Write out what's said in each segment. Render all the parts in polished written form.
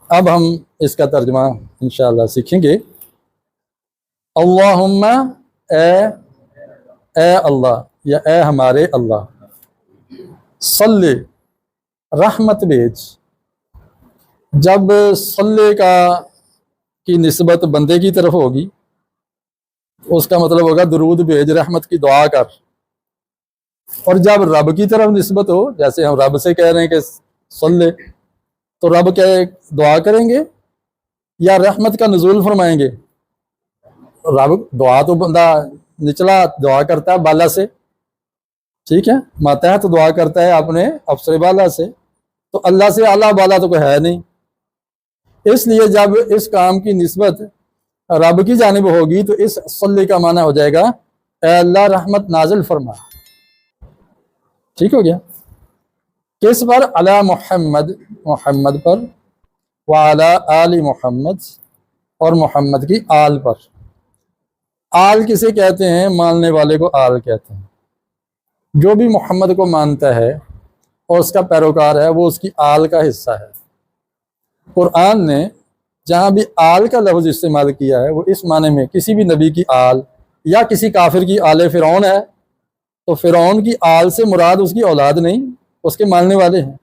اب ہم اس کا ترجمہ انشاءاللہ سیکھیں گے۔ اللہم، اے اللہ یا اے ہمارے اللہ، صلی، رحمت بھیج۔ جب صلی کی نسبت بندے کی طرف ہوگی اس کا مطلب ہوگا درود بھیج، رحمت کی دعا کر۔ اور جب رب کی طرف نسبت ہو، جیسے ہم رب سے کہہ رہے ہیں کہ صلی، تو رب کیا دعا کریں گے یا رحمت کا نزول فرمائیں گے؟ رب دعا تو بندہ نچلا دعا کرتا ہے بالا سے، ٹھیک ہے، ماتحت دعا کرتا ہے اپنے افسر بالا سے، تو اللہ سے اعلیٰ بالا تو کوئی ہے نہیں۔ اس لیے جب اس کام کی نسبت رب کی جانب ہوگی تو اس صلی کا معنی ہو جائے گا اے اللہ رحمت نازل فرما۔ ٹھیک ہو گیا؟ کس پر؟ علی محمد، محمد پر، وعلی آل محمد، اور محمد کی آل پر۔ آل کسے کہتے ہیں؟ ماننے والے کو آل کہتے ہیں۔ جو بھی محمد کو مانتا ہے اور اس کا پیروکار ہے وہ اس کی آل کا حصہ ہے۔ قرآن نے جہاں بھی آل کا لفظ استعمال کیا ہے وہ اس معنی میں کسی بھی نبی کی آل یا کسی کافر کی آل فرعون ہے تو فرعون کی آل سے مراد اس کی اولاد نہیں، اس کے ماننے والے ہیں۔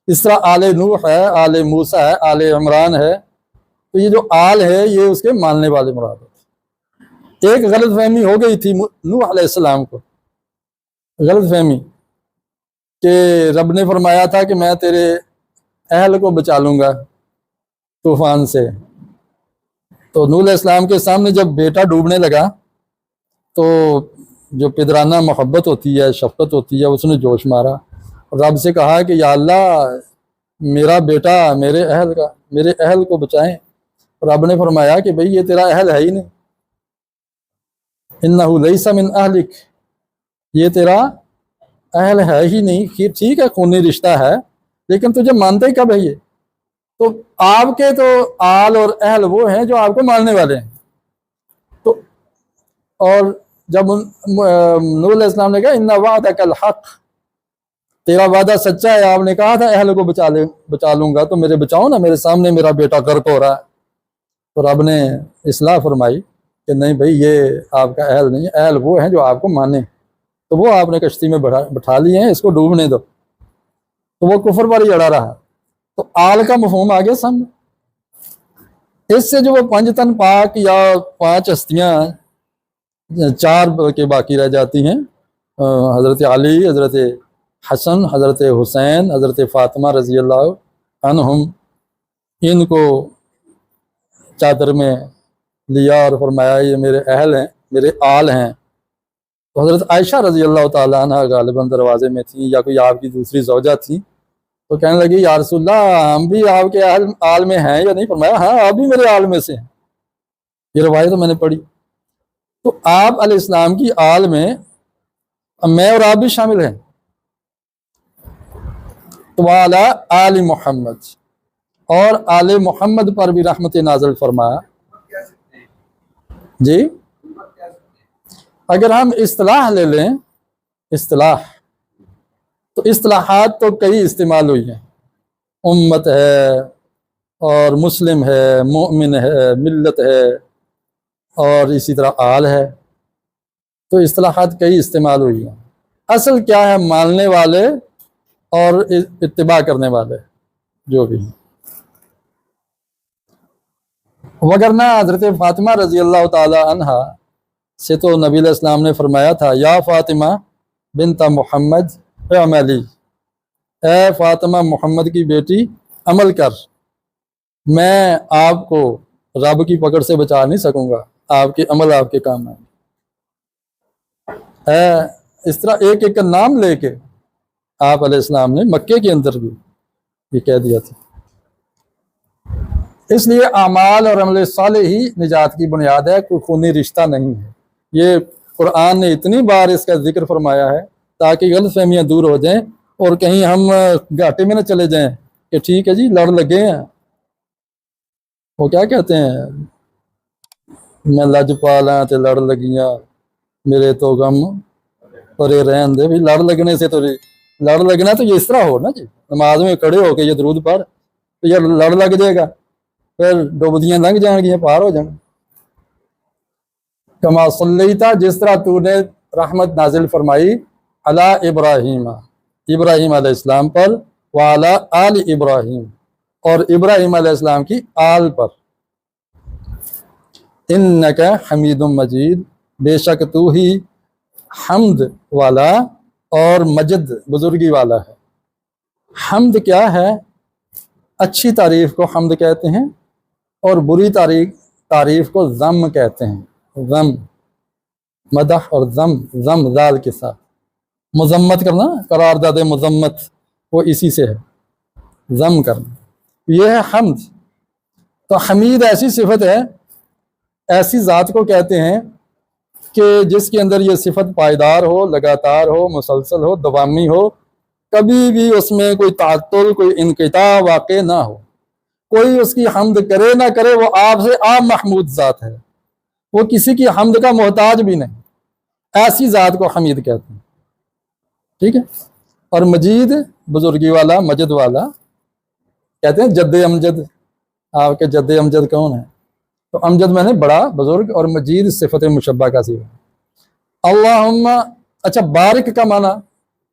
اس طرح آل نوح ہے، آل موسیٰ ہے، آل عمران ہے، تو یہ جو آل ہے یہ اس کے ماننے والے مراد ہے۔ ایک غلط فہمی ہو گئی تھی نوح علیہ السلام کو، غلط فہمی کہ رب نے فرمایا تھا کہ میں تیرے اہل کو بچا لوں گا طوفان سے، تو نوح علیہ السلام کے سامنے جب بیٹا ڈوبنے لگا تو جو پدرانہ محبت ہوتی ہے، شفقت ہوتی ہے، اس نے جوش مارا، رب سے کہا کہ یا اللہ میرا بیٹا میرے اہل کو بچائیں۔ رب نے فرمایا کہ بھئی یہ تیرا اہل ہے ہی نہیں، انہ لیس من اہلک، یہ تیرا اہل ہے ہی نہیں۔ ٹھیک ہے خونی رشتہ ہے لیکن تجھے مانتے ہی کب ہے یہ؟ تو آپ کے تو آل اور اہل وہ ہیں جو آپ کو ماننے والے ہیں۔ تو اور جب نوح علیہ السلام نے کہا ان وعدک الحق، تیرا وعدہ سچا ہے، آپ نے کہا تھا اہل کو بچا لوں گا تو میرے بچاؤ نا، میرے سامنے میرا بیٹا غرق ہو رہا ہے۔ تو رب نے اصلاح فرمائی کہ نہیں بھائی یہ آپ کا اہل نہیں ہے، اہل وہ ہیں جو آپ کو مانیں، تو وہ آپ نے کشتی میں بٹھا لیے ہیں، اس کو ڈوبنے دو۔ تو وہ کفر پر ہی اڑا رہا۔ تو آل کا مفہوم آ گیا سامنے۔ اس سے جو وہ پنج تن پاک یا پانچ ہستیاں چار کے باقی رہ جاتی ہیں، حضرت علی، حضرت حسن، حضرت حسین، حضرت فاطمہ رضی اللہ عنہم، ان کو چادر میں لیا اور فرمایا یہ میرے اہل ہیں، میرے آل ہیں۔ تو حضرت عائشہ رضی اللہ تعالیٰ عنہ غالباً دروازے میں تھیں یا کوئی آپ کی دوسری زوجہ تھیں، تو کہنے لگی یا رسول اللہ ہم بھی آپ کے آل میں ہیں یا نہیں؟ فرمایا ہاں آپ بھی میرے آل میں سے ہیں۔ یہ روایت تو میں نے پڑھی۔ تو آپ علیہ السلام کی آل میں میں اور آپ بھی شامل ہیں۔ تو وعلی آل محمد، اور آل محمد پر بھی رحمت نازل فرمایا۔ جی اگر ہم اصطلاح لے لیں، اصطلاح تو اصطلاحات تو کئی استعمال ہوئی ہیں، امت ہے اور مسلم ہے، مومن ہے، ملت ہے، اور اسی طرح آل ہے، تو اصطلاحات کئی استعمال ہوئی ہیں۔ اصل کیا ہے؟ ماننے والے اور اتباع کرنے والے جو بھی ہیں۔ وگرنہ حضرت فاطمہ رضی اللہ تعالی عنہ سے تو نبی علیہ السلام نے فرمایا تھا یا فاطمہ بنت محمد اعملی، اے فاطمہ محمد کی بیٹی عمل کر، میں آپ کو رب کی پکڑ سے بچا نہیں سکوں گا، آپ کے عمل آپ کے کام آئیں۔ اس طرح ایک ایک کا نام لے کے آپ علیہ السلام نے مکے کے اندر بھی یہ کہہ دیا تھا۔ اس لیے اعمال اور عمل صالح ہی نجات کی بنیاد ہے، کوئی خونی رشتہ نہیں ہے۔ یہ قرآن نے اتنی بار اس کا ذکر فرمایا ہے تاکہ غلط فہمیاں دور ہو جائیں اور کہیں ہم گھاٹے میں نہ چلے جائیں کہ ٹھیک ہے جی لڑ لگے ہیں، وہ کیا کہتے ہیں، میں لج پالا تے لڑ لگیاں میرے تو غم پرے رہن دے۔ بھی لڑ لگنے سے تو لڑ لگنا تو یہ اس طرح ہو نا جی، نماز میں کھڑے ہو کے یہ درود پڑھ تو یہ لڑ لگ جائے گا، پھر ڈوبدیاں لنگ جائیں گی، پار ہو جائیں گے۔ کما صلیتا، جس طرح تو نے رحمت نازل فرمائی علی ابراہیم، ابراہیم علیہ السلام پر، وعلی آل ابراہیم، اور ابراہیم علیہ السلام کی آل پر، انکا حمید مجید، بے شک تو ہی حمد والا اور مجد بزرگی والا ہے۔ حمد کیا ہے؟ اچھی تعریف کو حمد کہتے ہیں، اور بری تعریف کو ذم کہتے ہیں۔ ذم، مدح اور ذم ذال کے ساتھ، مذمت کرنا، قرارداد مذمت وہ اسی سے ہے، ذم کرنا، یہ ہے حمد۔ تو حمید ایسی صفت ہے، ایسی ذات کو کہتے ہیں کہ جس کے اندر یہ صفت پائیدار ہو، لگاتار ہو، مسلسل ہو، دوامی ہو، کبھی بھی اس میں کوئی تعطل، کوئی انقطاع واقع نہ ہو، کوئی اس کی حمد کرے نہ کرے، وہ آپ سے آپ محمود ذات ہے، وہ کسی کی حمد کا محتاج بھی نہیں، ایسی ذات کو حمید کہتے ہیں، ٹھیک ہے۔ اور مجید بزرگی والا، مجد والا، کہتے ہیں جد امجد، آپ کے جد امجد کون ہے؟ تو امجد میں نے بڑا بزرگ، اور مجید صفت مشبہ کا صیغہ۔ اللہم، اچھا بارک کا معنی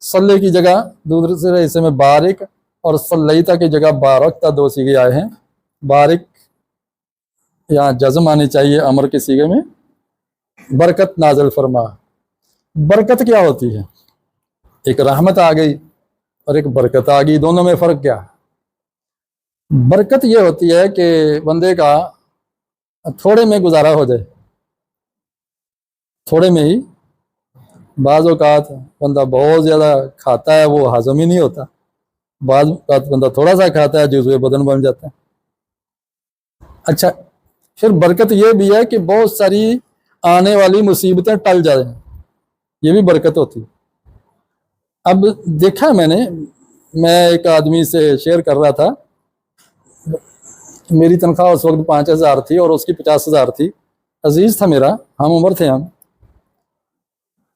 صلی کی جگہ دوسرے حصے میں بارک، اور صلیتا کی جگہ بارکتا، دو صیغے آئے ہیں۔ بارک یہاں جزم آنی چاہیے امر کے صیغے میں، برکت نازل فرما۔ برکت کیا ہوتی ہے؟ ایک رحمت آ گئی اور ایک برکت آ گئی، دونوں میں فرق کیا ہے؟ برکت یہ ہوتی ہے کہ بندے کا تھوڑے میں گزارا ہو جائے، تھوڑے میں ہی۔ بعض اوقات بندہ بہت زیادہ کھاتا ہے، وہ ہضم ہی نہیں ہوتا، بعض اوقات بندہ تھوڑا سا کھاتا ہے، جزوے بدن بن جاتا ہے۔ اچھا، پھر برکت یہ بھی ہے کہ بہت ساری آنے والی مصیبتیں ٹل جائیں، یہ بھی برکت ہوتی ہے۔ اب دیکھا میں ایک آدمی سے شیئر کر رہا تھا، میری تنخواہ اس وقت 5,000 تھی اور اس کی 50,000 تھی، عزیز تھا میرا، ہم عمر تھے ہم،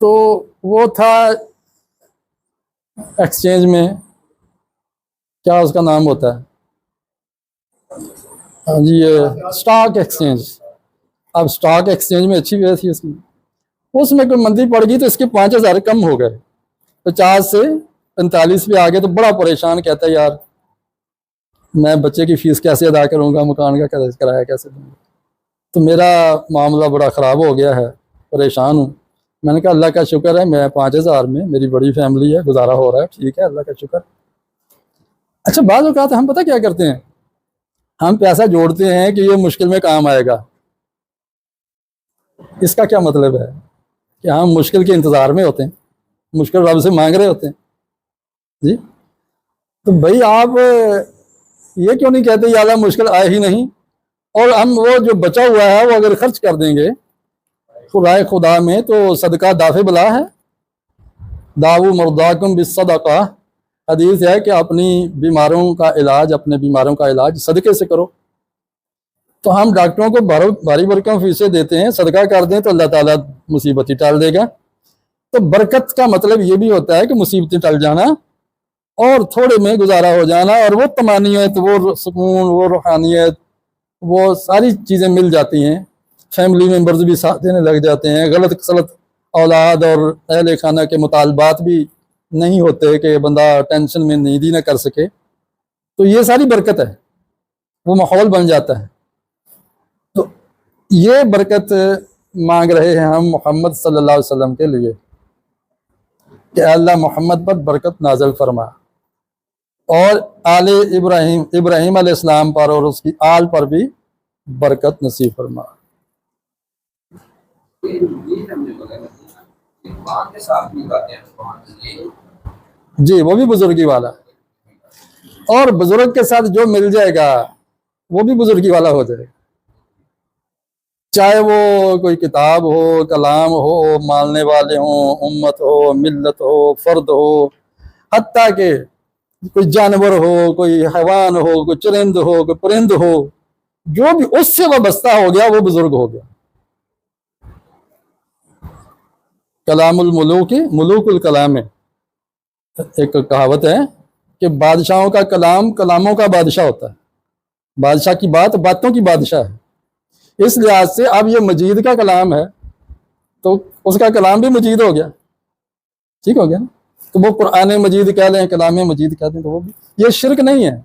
تو وہ تھا ایکسچینج میں، کیا اس کا نام ہوتا ہے؟ ہاں جی، یہ سٹاک ایکسچینج۔ اب سٹاک ایکسچینج میں اچھی وجہ تھی اس میں کوئی مندی پڑ گئی تو اس کے 5,000 کم ہو گئے، 50 سے 45 پہ آ گئے، تو بڑا پریشان، کہتا ہے یار میں بچے کی فیس کیسے ادا کروں گا، مکان کا کرایہ کیسے دوں گا؟ تو میرا معاملہ بڑا خراب ہو گیا ہے، پریشان ہوں۔ میں نے کہا اللہ کا شکر ہے، میں 5,000 میں، میری بڑی فیملی ہے، گزارا ہو رہا ہے، ٹھیک ہے، اللہ کا شکر۔ اچھا، بعض اوقات ہم پتہ کیا کرتے ہیں، ہم پیسہ جوڑتے ہیں کہ یہ مشکل میں کام آئے گا۔ اس کا کیا مطلب ہے؟ کہ ہم مشکل کے انتظار میں ہوتے ہیں، مشکل رب سے مانگ رہے ہوتے ہیں، جی۔ تو بھائی آپ یہ کیوں نہیں کہتے یا اللہ مشکل آئے ہی نہیں، اور ہم وہ جو بچا ہوا ہے وہ اگر خرچ کر دیں گے خدا میں، تو صدقہ دافع بلا ہے۔ داؤ مرداکم بالصدقہ، حدیث ہے کہ اپنی بیماروں کا علاج، اپنے بیماروں کا علاج صدقے سے کرو۔ تو ہم ڈاکٹروں کو بھاری بھرکم فیسیں دیتے ہیں، صدقہ کر دیں تو اللہ تعالیٰ مصیبت ہی ٹال دے گا۔ تو برکت کا مطلب یہ بھی ہوتا ہے کہ مصیبتیں ٹل جانا اور تھوڑے میں گزارا ہو جانا، اور وہ طمانینت، وہ سکون، وہ روحانیت، وہ ساری چیزیں مل جاتی ہیں۔ فیملی ممبرز بھی ساتھ دینے لگ جاتے ہیں، غلط سلط اولاد اور اہل خانہ کے مطالبات بھی نہیں ہوتے کہ بندہ ٹینشن میں نیند ہی نہ کر سکے۔ تو یہ ساری برکت ہے، وہ ماحول بن جاتا ہے۔ تو یہ برکت مانگ رہے ہیں ہم محمد صلی اللہ علیہ وسلم کے لیے کہ اللہ محمد پر برکت نازل فرما، اور آل ابراہیم علیہ السلام پر اور اس کی آل پر بھی برکت نصیب فرما۔ جی، وہ بھی بزرگی والا، اور بزرگ کے ساتھ جو مل جائے گا وہ بھی بزرگی والا ہو جائے گا، چاہے وہ کوئی کتاب ہو، کلام ہو، ماننے والے ہوں، امت ہو، ملت ہو، فرد ہو، حتیٰ کہ کوئی جانور ہو، کوئی حیوان ہو، کوئی چرند ہو، کوئی پرند ہو، جو بھی اس سے وابستہ ہو گیا وہ بزرگ ہو گیا۔ کلام الملوک، ملوک الکلام، ایک کہاوت ہے کہ بادشاہوں کا کلام کلاموں کا بادشاہ ہوتا ہے۔ بادشاہ کی بات باتوں کی بادشاہ ہے، اس لحاظ سے اب یہ مجید کا کلام ہے تو اس کا کلام بھی مجید ہو گیا، ٹھیک ہو گیا نا؟ تو وہ قرآن مجید کہہ لیں، کلام مجید کہہ دیں، تو وہ بھی یہ شرک نہیں ہے۔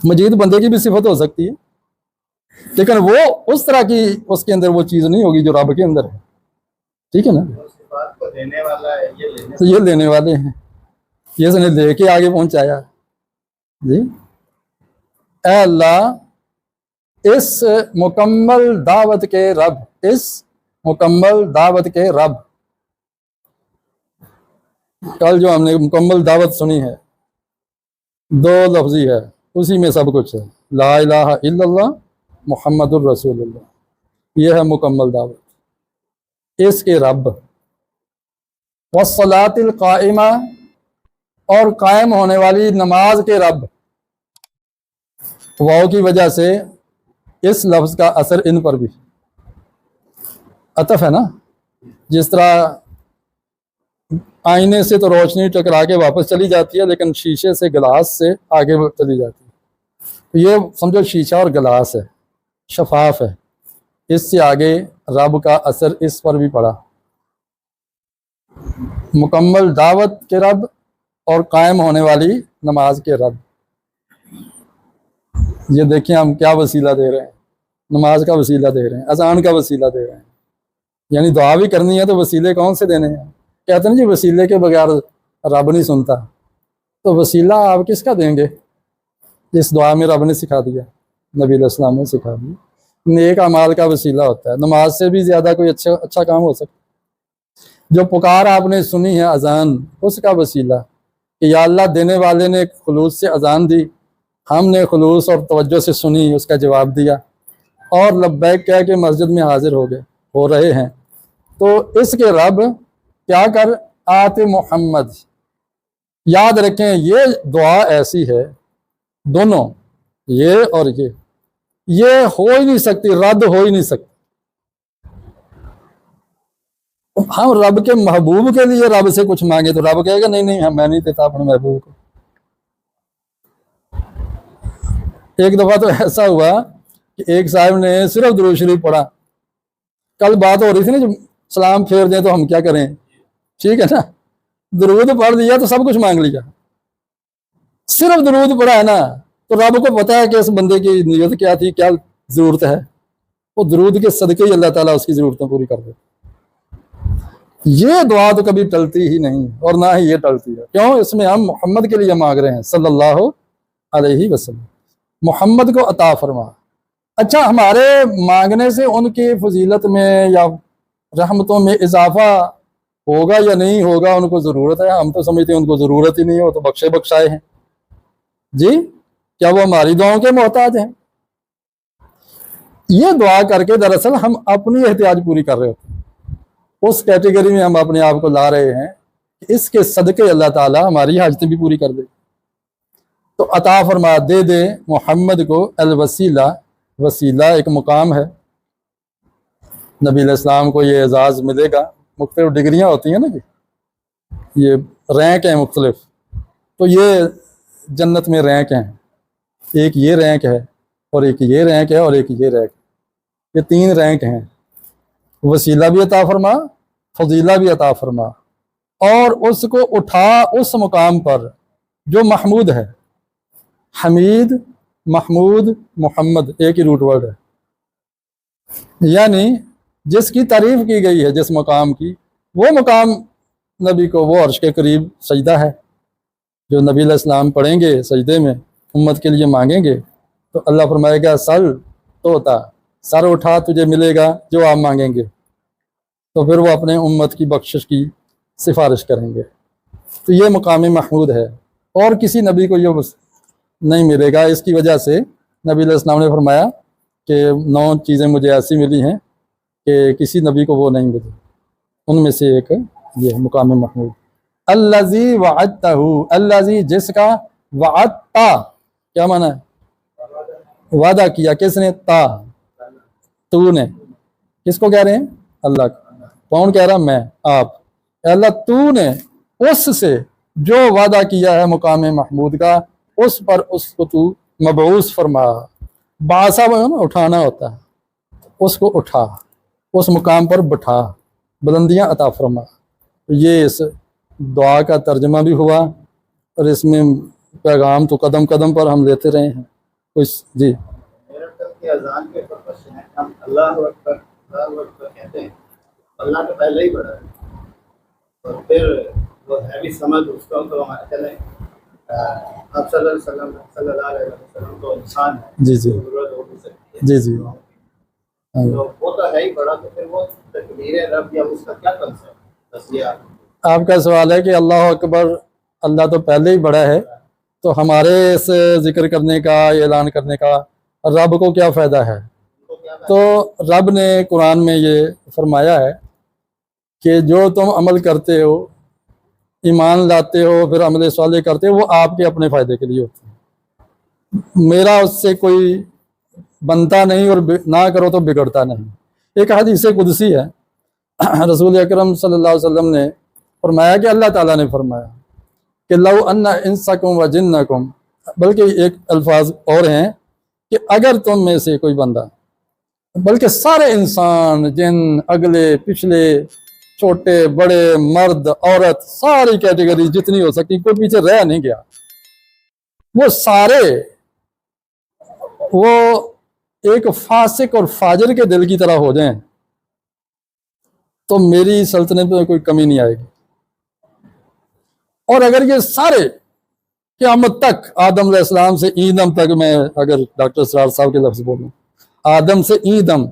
مجید بندے کی بھی صفت ہو سکتی ہے، لیکن وہ اس طرح کی اس کے اندر وہ چیز نہیں ہوگی جو رب کے اندر ہے، ٹھیک ہے نا؟ تو یہ لینے والے ہیں، یہ اس نے لے کے آگے پہنچایا۔ جی اے اللہ، اس مکمل دعوت کے رب، اس مکمل دعوت کے رب، کل جو ہم نے مکمل دعوت سنی ہے 2 لفظی ہے، اسی میں سب کچھ ہے، لا الہ الا اللہ محمد الرسول اللہ، یہ ہے مکمل دعوت، اس کے رب، والصلاۃ القائمہ، اور قائم ہونے والی نماز کے رب، واؤ کی وجہ سے اس لفظ کا اثر ان پر بھی عطف ہے نا، جس طرح آئینے سے تو روشنی ٹکرا کے واپس چلی جاتی ہے، لیکن شیشے سے گلاس سے آگے چلی جاتی ہے، تو یہ سمجھو شیشہ اور گلاس ہے، شفاف ہے، اس سے آگے رب کا اثر اس پر بھی پڑا، مکمل دعوت کے رب اور قائم ہونے والی نماز کے رب۔ یہ دیکھیں ہم کیا وسیلہ دے رہے ہیں، نماز کا وسیلہ دے رہے ہیں، اذان کا وسیلہ دے رہے ہیں، یعنی دعا بھی کرنی ہے تو وسیلے کون سے دینے ہیں؟ کہتے ہیں جی وسیلے کے بغیر رب نہیں سنتا، تو وسیلہ آپ کس کا دیں گے؟ جس دعا میں رب نے سکھا دیا، نبی علیہ السلام نے سکھا دیا، نیک اعمال کا وسیلہ ہوتا ہے، نماز سے بھی زیادہ کوئی اچھا کام ہو سکتا ہے۔ جو پکار آپ نے سنی ہے اذان، اس کا وسیلہ کہ یا اللہ دینے والے نے خلوص سے اذان دی، ہم نے خلوص اور توجہ سے سنی، اس کا جواب دیا اور لبیک کہہ کے مسجد میں حاضر ہو رہے ہیں، تو اس کے رب کیا کر آت محمد، یاد رکھیں یہ دعا ایسی ہے، دونوں یہ اور یہ ہو ہی نہیں سکتی، رد ہو ہی نہیں سکتی۔ ہم رب کے محبوب کے لیے رب سے کچھ مانگے تو رب کہے گا نہیں نہیں میں نہیں دیتا اپنے محبوب کو۔ ایک دفعہ تو ایسا ہوا کہ ایک صاحب نے صرف درود شریف پڑھا، کل بات ہو رہی تھی نا جو سلام پھیر دیں تو ہم کیا کریں، ٹھیک ہے نا، درود پڑھ دیا تو سب کچھ مانگ لیا، صرف درود پڑھا ہے نا، تو رب کو پتا ہے کہ اس بندے کی نیت کیا تھی، کیا ضرورت ہے، وہ درود کے صدقے ہی اللہ تعالیٰ اس کی ضرورتیں پوری کر دے۔ یہ دعا تو کبھی ٹلتی ہی نہیں اور نہ ہی یہ ٹلتی ہے، کیوں؟ اس میں ہم محمد کے لیے مانگ رہے ہیں صلی اللہ علیہ وسلم، محمد کو عطا فرما۔ اچھا ہمارے مانگنے سے ان کی فضیلت میں یا رحمتوں میں اضافہ ہوگا یا نہیں ہوگا، ان کو ضرورت ہے، ہم تو سمجھتے ہیں ان کو ضرورت ہی نہیں ہو تو بخشے بخشائے ہیں جی، کیا وہ ہماری دعاؤں کے محتاج ہیں؟ یہ دعا کر کے دراصل ہم اپنی احتیاج پوری کر رہے ہوتے ہیں، اس کیٹیگری میں ہم اپنے آپ کو لا رہے ہیں کہ اس کے صدقے اللہ تعالیٰ ہماری حاجتیں بھی پوری کر دے، تو عطا فرما دے دے محمد کو الوسیلہ، وسیلہ ایک مقام ہے، نبی علیہ السلام کو یہ اعزاز ملے گا، مختلف ڈگریاں ہوتی ہیں نا جی، یہ رینک ہیں مختلف، تو یہ جنت میں رینک ہیں، ایک یہ رینک ہے اور ایک یہ رینک ہے اور ایک یہ رینک، یہ 3 رینک ہیں، وسیلہ بھی عطا فرما، فضیلہ بھی عطا فرما، اور اس کو اٹھا اس مقام پر جو محمود ہے، حمید، محمود، محمد ایک ہی روٹ ورڈ ہے، یعنی جس کی تعریف کی گئی ہے جس مقام کی، وہ مقام نبی کو وہ عرش کے قریب سجدہ ہے، جو نبی علیہ السلام پڑھیں گے سجدے میں امت کے لیے مانگیں گے تو اللہ فرمائے گا سل توتا، سر اٹھا تجھے ملے گا جو آپ مانگیں گے، تو پھر وہ اپنے امت کی بخشش کی سفارش کریں گے، تو یہ مقام محمود ہے، اور کسی نبی کو یہ نہیں ملے گا۔ اس کی وجہ سے نبی علیہ السلام نے فرمایا کہ 9 چیزیں مجھے ایسی ملی ہیں کہ کسی نبی کو وہ نہیں ملی، ان میں سے ایک یہ مقام محمود، الذی وعدتہ، الذی جس کا، وعدتا کیا معنی ہے؟ وعدہ کیا، کس نے؟ تا، تو نے، کس کو کہہ رہے ہیں؟ اللہ کو، کون کہہ رہا؟ میں، آپ، اے اللہ تو نے اس سے جو وعدہ کیا ہے مقام محمود کا، اس پر اس کو تو مبعوث فرما، باسا میں نا اٹھانا ہوتا ہے، اس کو اٹھا، اس مقام پر بٹھا، بلندیاں عطا فرما۔ یہ اس دعا کا ترجمہ بھی ہوا، اور اس میں پیغام تو قدم قدم پر ہم لیتے رہے ہیں۔ کچھ جی میرا خیال کہ اذان کے پرپس سے ہم اللہ اکبر اللہ اکبر کہتے ہیں، اللہ تو پہلے ہی بڑا ہے، اور پھر وہ ہیوی سمجھ اس کا تو ہمارے چلیں آپ صلی اللہ علیہ وسلم تو انسان ہے، جی جی ضرورت ہو بھی سکتی ہے، جی جی تو وہ تو ہے ہی بڑا، تو پھر وہ تکبیر رب یا اس کا کیا کنسپٹ تصویر؟ آپ کا سوال ہے کہ اللہ اکبر، اللہ تو پہلے ہی بڑا ہے، تو ہمارے اس ذکر کرنے کا، اعلان کرنے کا رب کو کیا فائدہ ہے؟ تو رب نے قرآن میں یہ فرمایا ہے کہ جو تم عمل کرتے ہو، ایمان لاتے ہو، پھر عمل صالح کرتے ہو، وہ آپ کے اپنے فائدے کے لیے ہوتے ہیں، میرا اس سے کوئی بنتا نہیں، اور نہ کرو تو بگڑتا نہیں۔ ایک حدیث قدسی ہے، رسول اکرم صلی اللہ علیہ وسلم نے فرمایا کہ اللہ تعالیٰ نے فرمایا کہ لو ان انسکم و جنکم، بلکہ ایک الفاظ اور ہیں کہ اگر تم میں سے کوئی بندہ، بلکہ سارے انسان، جن، اگلے پچھلے، چھوٹے بڑے، مرد عورت، ساری کیٹیگری جتنی ہو سکتی، کوئی پیچھے رہ نہیں گیا، وہ سارے وہ ایک فاسق اور فاجر کے دل کی طرح ہو جائیں تو میری سلطنت میں کوئی کمی نہیں آئے گی۔ اور اگر یہ سارے قیامت تک، آدم علیہ السلام سے ایدم تک، میں اگر ڈاکٹر سرار صاحب کے لفظ بولوں، آدم سے ایدم،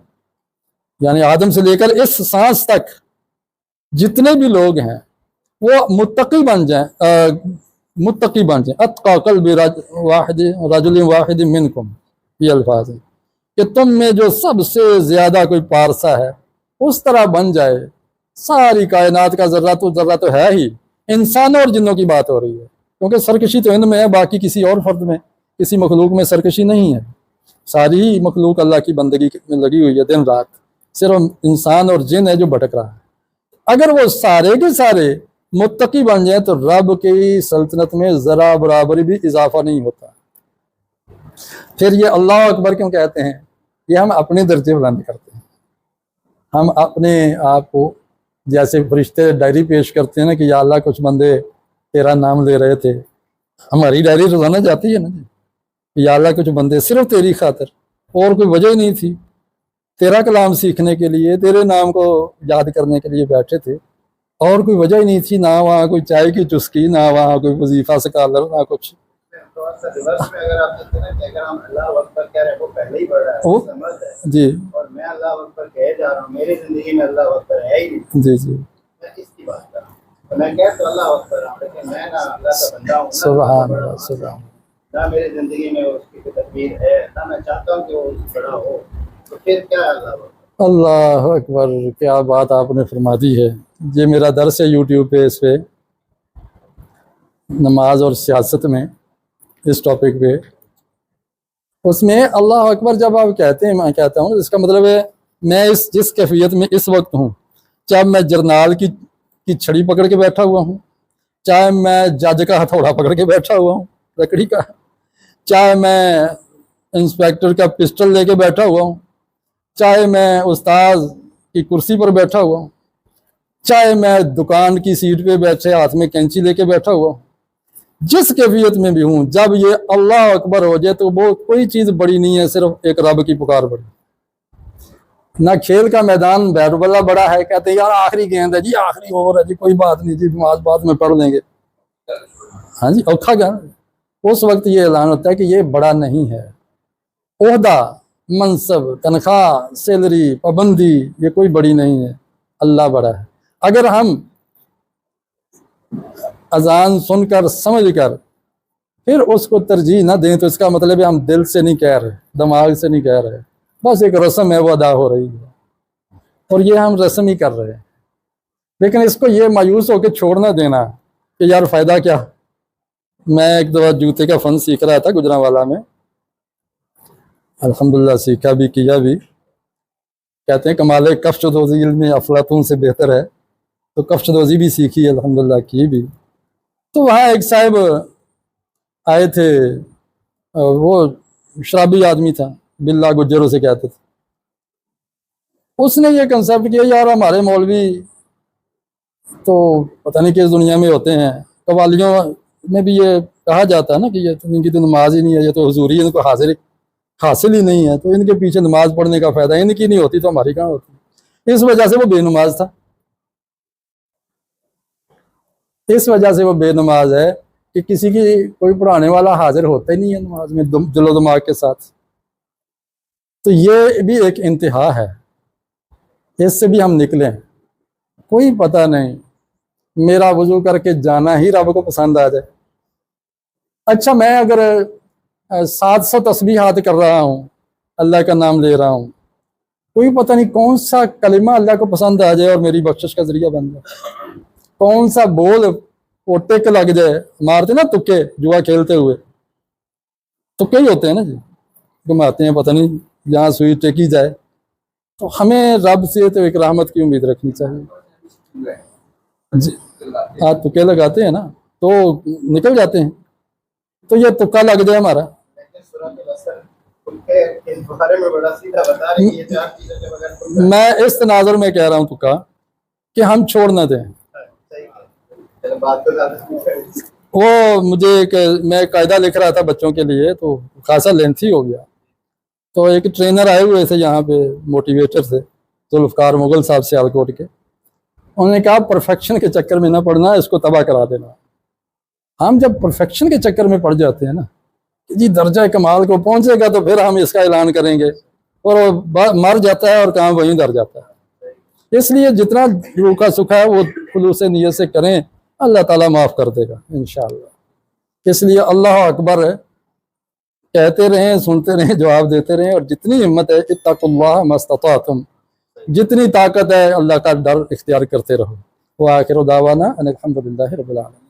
یعنی آدم سے لے کر اس سانس تک جتنے بھی لوگ ہیں وہ متقی بن جائیں، اتقى قلب رجل واحد منکم، یہ الفاظ ہیں کہ تم میں جو سب سے زیادہ کوئی پارسا ہے اس طرح بن جائے۔ ساری کائنات کا ذرہ تو ہے ہی، انسانوں اور جنوں کی بات ہو رہی ہے، کیونکہ سرکشی تو ان میں ہے، باقی کسی اور فرد میں، کسی مخلوق میں سرکشی نہیں ہے، ساری مخلوق اللہ کی بندگی میں لگی ہوئی ہے دن رات، صرف انسان اور جن ہے جو بھٹک رہا ہے۔ اگر وہ سارے کے سارے متقی بن جائیں تو رب کی سلطنت میں ذرا برابری بھی اضافہ نہیں ہوتا۔ پھر یہ اللہ اکبر کیوں کہتے ہیں؟ یہ ہم اپنے درجے بلند کرتے ہیں، ہم اپنے آپ کو، جیسے فرشتے ڈائری پیش کرتے ہیں نا کہ یا اللہ کچھ بندے تیرا نام لے رہے تھے، ہماری ڈائری روزانہ جاتی ہے نا جی، یا اللہ کچھ بندے صرف تیری خاطر، اور کوئی وجہ ہی نہیں تھی، تیرا کلام سیکھنے کے لیے، تیرے نام کو یاد کرنے کے لیے بیٹھے تھے، اور کوئی وجہ ہی نہیں تھی، نہ وہاں کوئی چائے کی چسکی، نہ وہاں کوئی وظیفہ سکالر، نہ کچھ۔ اگر آپ دیکھتے ہیں کہ اگر ہم اللہ اکبر کہہ رہے ہیں وہ پہلے ہی بڑھ رہا ہے، سمجھ ہے جی، اور میں اللہ اکبر کہے جا رہا ہوں، میری زندگی میں اللہ اکبر ہے ہی نہیں، جی جی، میں کس کی بات کر رہا ہوں؟ تو میں کہہ تو اللہ اکبر رہا ہوں، لیکن میں نہ اللہ کا بندہ ہوں، سبحان اللہ، سبحان نہ میری زندگی میں اس کی کوئی تدبیر ہے، نہ میں چاہتا ہوں کہ وہ بڑا ہو، تو پھر کیا ہے اللہ اکبر؟ اللہ اکبر، کیا بات آپ نے فرما دی ہے۔ یہ میرا درس ہے یوٹیوب پہ، اس پہ نماز اور سیاست میں، اس ٹاپک پہ، اس میں اللہ اکبر جب آپ کہتے ہیں، میں کہتا ہوں، اس کا مطلب ہے میں جس کیفیت میں اس وقت ہوں، چاہے میں جرنال کی چھڑی پکڑ کے بیٹھا ہوا ہوں، چاہے میں جج کا ہتھوڑا پکڑ کے بیٹھا ہوا ہوں لکڑی کا، چاہے میں انسپیکٹر کا پسٹل لے کے بیٹھا ہوا ہوں، چاہے میں استاذ کی کرسی پر بیٹھا ہوا ہوں، چاہے میں دکان کی سیٹ پہ بیٹھے ہاتھ میں کینچی لے کے بیٹھا ہوا ہوں، جس کیفیت میں بھی ہوں، جب یہ اللہ اکبر ہو جائے تو وہ کوئی چیز بڑی نہیں ہے، صرف ایک رب کی پکار بڑی۔ نہ کھیل کا میدان بیٹ بلا بڑا ہے، کہتے ہیں یار آخری گیند ہے جی، آخری اوور ہے جی، کوئی بات نہیں جی، آج بعد میں پڑھ لیں گے، ہاں جی، اوکھا گیا۔ اس وقت یہ اعلان ہوتا ہے کہ یہ بڑا نہیں ہے، عہدہ، منصب، تنخواہ، سیلری، پابندی، یہ کوئی بڑی نہیں ہے، اللہ بڑا ہے۔ اگر ہم اذان سن کر، سمجھ کر، پھر اس کو ترجیح نہ دیں تو اس کا مطلب ہے ہم دل سے نہیں کہہ رہے، دماغ سے نہیں کہہ رہے، بس ایک رسم ہے وہ ادا ہو رہی ہے، اور یہ ہم رسم ہی کر رہے ہیں۔ لیکن اس کو یہ مایوس ہو کے چھوڑ نہ دینا کہ یار فائدہ کیا۔ میں ایک دفعہ جوتے کا فن سیکھ رہا تھا گجرانوالہ میں، الحمدللہ سیکھا بھی، کیا بھی۔ کہتے ہیں کمال کفش دوزی علم افلاطون سے بہتر ہے، تو کفش دوزی بھی سیکھی، الحمدللہ کی بھی۔ تو وہاں ایک صاحب آئے تھے وہ شرابی آدمی تھا، بلا گجر اسے کہتے تھے، اس نے یہ کنسیپٹ کیا یار ہمارے مولوی تو پتہ نہیں کس دنیا میں ہوتے ہیں، قوالیوں میں بھی یہ کہا جاتا ہے نا کہ یہ تو ان کی تو نماز ہی نہیں ہے، یہ تو حضوری ان کو حاصل ہی نہیں ہے، تو ان کے پیچھے نماز پڑھنے کا فائدہ، ان کی نہیں ہوتی تو ہماری کہاں ہوتی۔ اس وجہ سے وہ بے نماز تھا، اس وجہ سے وہ بے نماز ہے کہ کسی کی کوئی پڑھانے والا حاضر ہوتا ہی نہیں ہے نماز میں دل و دماغ کے ساتھ۔ تو یہ بھی ایک انتہا ہے، اس سے بھی ہم نکلیں۔ کوئی پتہ نہیں، میرا وضو کر کے جانا ہی رب کو پسند آ جائے۔ اچھا میں اگر 700 تسبیحات کر رہا ہوں، اللہ کا نام لے رہا ہوں، کوئی پتہ نہیں کون سا کلمہ اللہ کو پسند آ جائے اور میری بخشش کا ذریعہ بن جائے، کون سا بول وہ ٹک لگ جائے۔ مارتے نا تکے جوا کھیلتے ہوئے، تکے ہی ہوتے ہیں نا جی، گھماتے ہیں پتہ نہیں جہاں سوئی ٹیکی جائے۔ تو ہمیں رب سے تو ایک رحمت کی امید رکھنی چاہیے جی۔ ہاں تکے لگاتے ہیں نا تو نکل جاتے ہیں، تو یہ تکا لگ جائے ہمارا۔ میں اس تناظر میں کہہ رہا ہوں تکا کہ ہم چھوڑ نہ دیں۔ وہ مجھے میں قاعدہ لکھ رہا تھا بچوں کے لیے، تو خاصا لینتھی ہو گیا، تو ایک ٹرینر آئے ہوئے تھے یہاں پہ، موٹیویٹر تھے ذوالفقار مغل صاحب سیالکوٹ کے، انہوں نے کہا پرفیکشن کے چکر میں نہ پڑنا، اس کو تباہ کرا دینا۔ ہم جب پرفیکشن کے چکر میں پڑ جاتے ہیں نا کہ جی درجہ کمال کو پہنچے گا تو پھر ہم اس کا اعلان کریں گے، اور وہ مر جاتا ہے اور کام وہیں در جاتا ہے۔ اس لیے جتنا روح کا سکھ ہے وہ خلوص نیت سے کریں، اللہ تعالیٰ معاف کر دے گا انشاءاللہ۔ اس لیے اللہ اکبر کہتے رہیں، سنتے رہیں، جواب دیتے رہیں، اور جتنی ہمت ہے اتقوا اللہ ما استطعتم، جتنی طاقت ہے اللہ کا ڈر اختیار کرتے رہو۔ وآخر دعوانا ان الحمد للہ رب العالمین۔